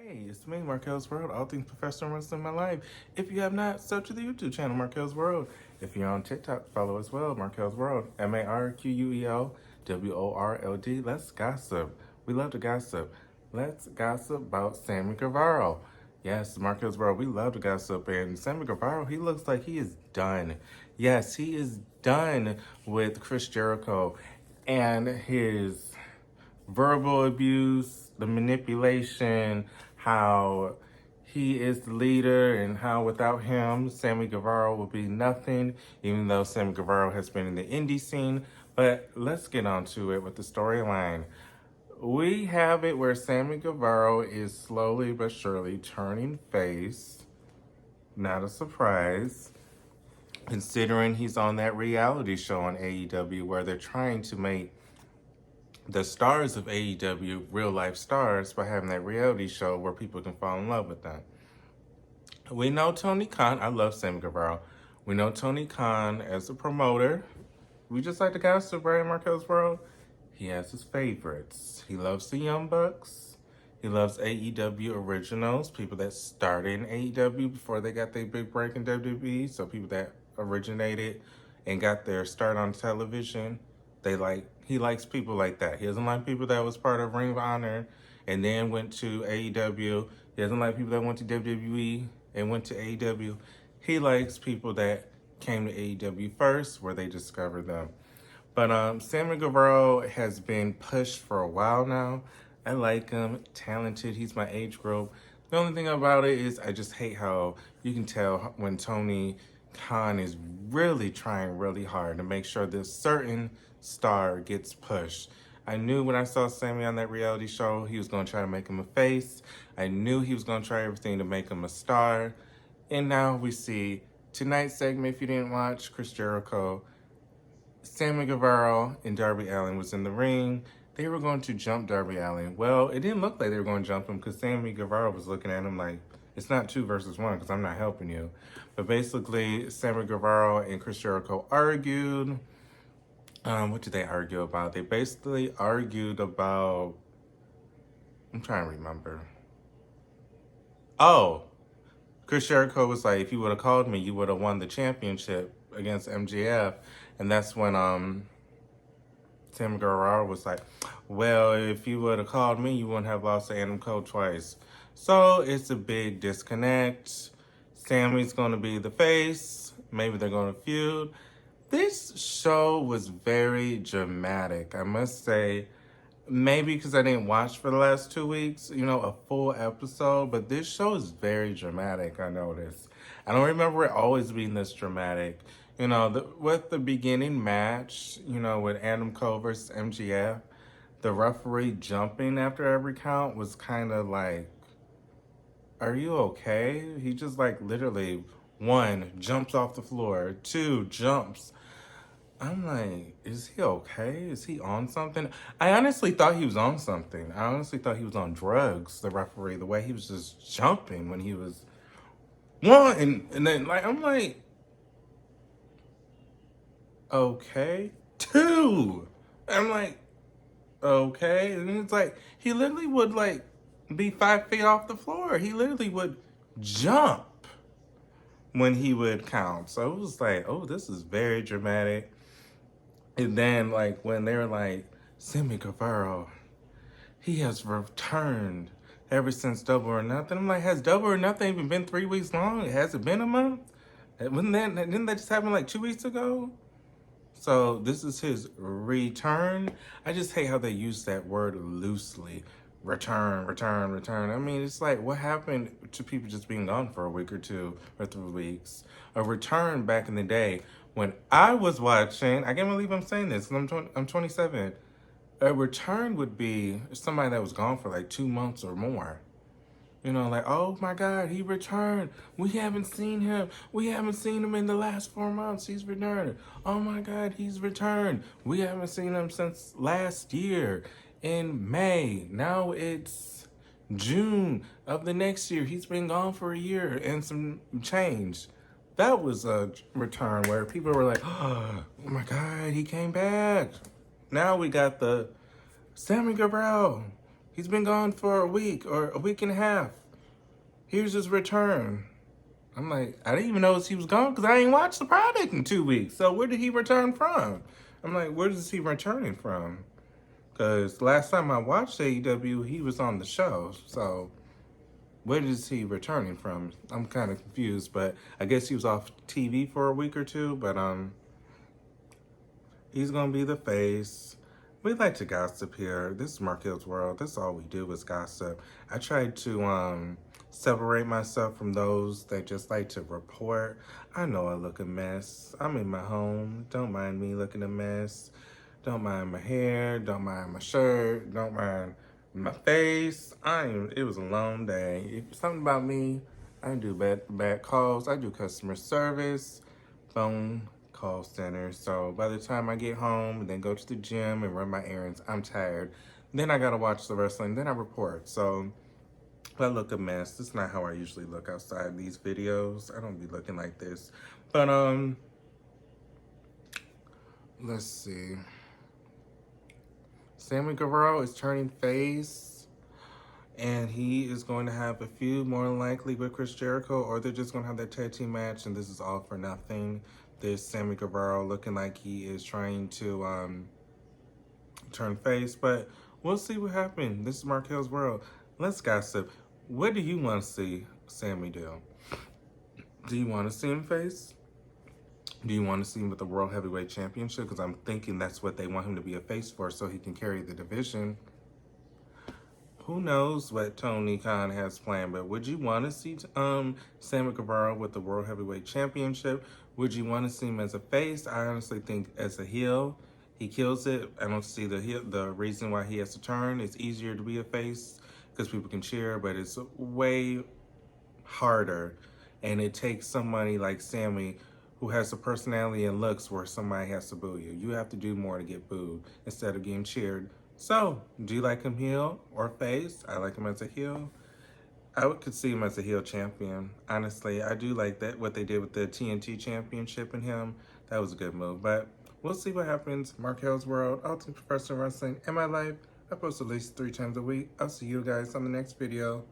Hey, it's me, Marquelworld, all things professional wrestling in my life. If you have not, sub to the YouTube channel, Marquelworld. If you're on TikTok, follow as well, Marquelworld, MarQuelWorld. Let's gossip. We love to gossip. Let's gossip about Sammy Guevara. Yes, Marquelworld, we love to gossip. And Sammy Guevara, he looks like he is done. Yes, he is done with Chris Jericho and his verbal abuse, the manipulation, how he is the leader, and how without him, Sammy Guevara will be nothing, even though Sammy Guevara has been in the indie scene. But let's get on to it with the storyline. We have it where Sammy Guevara is slowly but surely turning face. Not a surprise, considering he's on that reality show on AEW where they're trying to make the stars of AEW real life stars by having that reality show where people can fall in love with them. We know Tony Khan. I love Sammy Guevara. We know Tony Khan as a promoter. We just like the gossip, right, Marquez World? He has his favorites. He loves the Young Bucks. He loves AEW originals, people that started in AEW before they got their big break in WWE. So people that originated and got their start on television. He likes people like that. He doesn't like people that was part of Ring of Honor and then went to AEW. He doesn't like people that went to WWE and went to AEW. He likes people that came to AEW first, where they discovered them. But Sammy Guevara has been pushed for a while now. I like him, talented. He's my age group. The only thing about it is I just hate how you can tell when Tony Khan is really trying really hard to make sure this certain star gets pushed. I knew when I saw Sammy on that reality show, he was going to try to make him a face. I knew he was going to try everything to make him a star. And now we see tonight's segment, if you didn't watch, Chris Jericho, Sammy Guevara and Darby Allin was in the ring. They were going to jump Darby Allin. Well, it didn't look like they were going to jump him because Sammy Guevara was looking at him like, it's not 2 versus 1 because I'm not helping you. But basically, Sammy Guevara and Chris Jericho argued. What did they argue about? They basically argued about, I'm trying to remember. Oh, Chris Jericho was like, if you would have called me, you would have won the championship against MJF. And that's when Sammy Guevara was like, well, if you would have called me, you wouldn't have lost to Adam Cole twice. So it's a big disconnect. Sammy's going to be the face. Maybe they're going to feud. This show was very dramatic, I must say. Maybe because I didn't watch for the last 2 weeks, a full episode. But this show is very dramatic, I noticed. I don't remember it always being this dramatic. With the beginning match, with Adam Cole versus MGF, the referee jumping after every count was kind of like, are you okay? He just literally, 1, jumps off the floor, 2, jumps. I'm like, is he okay? Is he on something? I honestly thought he was on something. I honestly thought he was on drugs, the referee, the way he was just jumping when he was 1. And then, I'm like, okay. 2. I'm like, okay. And it's like, he literally would be 5 feet off the floor. He literally would jump when he would count. So it was like, oh, this is very dramatic. And then when they were like, Sammy Guevara, he has returned ever since Double or Nothing. I'm like, has Double or Nothing even been 3 weeks long? Has it been a month? Didn't that just happen 2 weeks ago? So this is his return. I just hate how they use that word loosely. Return, return, return. I mean, it's like, what happened to people just being gone for a week or 2 or 3 weeks? A return back in the day when I was watching, I can't believe I'm saying this, because I'm 27. A return would be somebody that was gone for 2 months or more. Oh my God, he returned. We haven't seen him. We haven't seen him in the last 4 months. He's returned. Oh my God, he's returned. We haven't seen him since last year in May. Now it's June of the next year. He's been gone for a year and some change. That was a return where people were like, oh my God, he came back. Now we got the Sammy Guevara He's been gone for a week or a week and a half. Here's his return. I'm like, I didn't even know he was gone because I ain't watched the product in 2 weeks. So where did he return from? I'm like, where is he returning from? Because last time I watched AEW, he was on the show. So where is he returning from? I'm kind of confused, but I guess he was off TV for a week or two. But he's gonna be the face. We like to gossip here. This is Marquelworld. That's all we do is gossip. I try to separate myself from those that just like to report. I know I look a mess. I'm in my home. Don't mind me looking a mess. Don't mind my hair. Don't mind my shirt. Don't mind my face. It was a long day. If something about me, I do bad calls. I do customer service, phone call center. So by the time I get home and then go to the gym and run my errands, I'm tired. Then I gotta watch the wrestling. Then I report. So I look a mess. That's not how I usually look outside these videos. I don't be looking like this. But let's see. Sammy Guevara is turning face, and he is going to have a feud more than likely with Chris Jericho, or they're just going to have that tag team match, and this is all for nothing. There's Sammy Guevara looking like he is trying to turn face, but we'll see what happens. This is Marquelworld. Let's gossip. What do you want to see Sammy do? Do you want to see him face? Do you want to see him with the World Heavyweight Championship? Because I'm thinking that's what they want him to be a face for, so he can carry the division. Who knows what Tony Khan has planned, but would you want to see Sammy Guevara with the World Heavyweight Championship? Would you want to see him as a face? I honestly think as a heel, he kills it. I don't see the reason why he has to turn. It's easier to be a face because people can cheer, but it's way harder, and it takes somebody like Sammy who has a personality and looks where somebody has to boo you. You have to do more to get booed instead of getting cheered. So, do you like him heel or face? I like him as a heel. Could see him as a heel champion. Honestly, I do like that, what they did with the TNT championship and him. That was a good move. But we'll see what happens. Marquelworld, Ultimate Professional Wrestling, in my life. I post at least 3 times a week. I'll see you guys on the next video.